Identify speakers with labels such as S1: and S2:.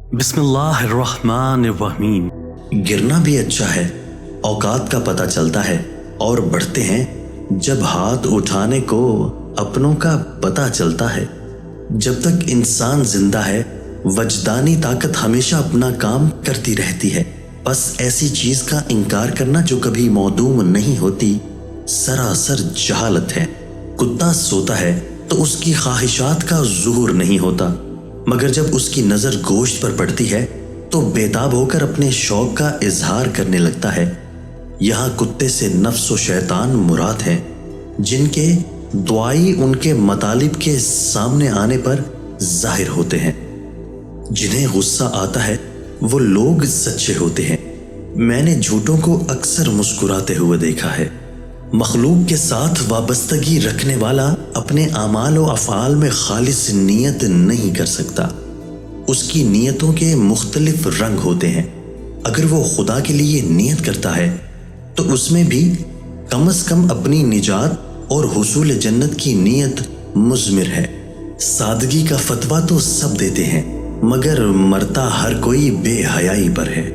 S1: बिस्मिल्लाह अर्रहमान अर्रहीम।
S2: गिरना भी अच्छा है, औकात का पता चलता है और बढ़ते हैं जब हाथ उठाने को अपनों का पता चलता है। जब तक इंसान जिंदा है वजदानी ताकत हमेशा अपना काम करती रहती है। बस ऐसी चीज का इनकार करना जो कभी मौदूम नहीं होती सरासर जहालत है। कुत्ता सोता है तो उसकी ख्वाहिशात का ज़ुहूर नहीं होता, मगर जब उसकी नज़र गोश्त पर पड़ती है तो बेताब होकर अपने शौक का इजहार करने लगता है। यहाँ कुत्ते से नफ्स व शैतान मुराद हैं, जिनके दुआई उनके मतालिब के सामने आने पर जाहिर होते हैं। जिन्हें गुस्सा आता है वो लोग सच्चे होते हैं। मैंने झूठों को अक्सर मुस्कुराते हुए देखा है। मखलूक के साथ वाबस्तगी रखने वाला अपने आमाल व अफ़आल में खालिस नीयत नहीं कर सकता। उसकी नीयतों के मुख्तलिफ रंग होते हैं। अगर वो खुदा के लिए नीयत करता है तो उसमें भी कम से कम अपनी निजात और हुसूल जन्नत की नीयत मुज़मिर है। सादगी का फतवा तो सब देते हैं, मगर मरता हर कोई बेहयाई पर है।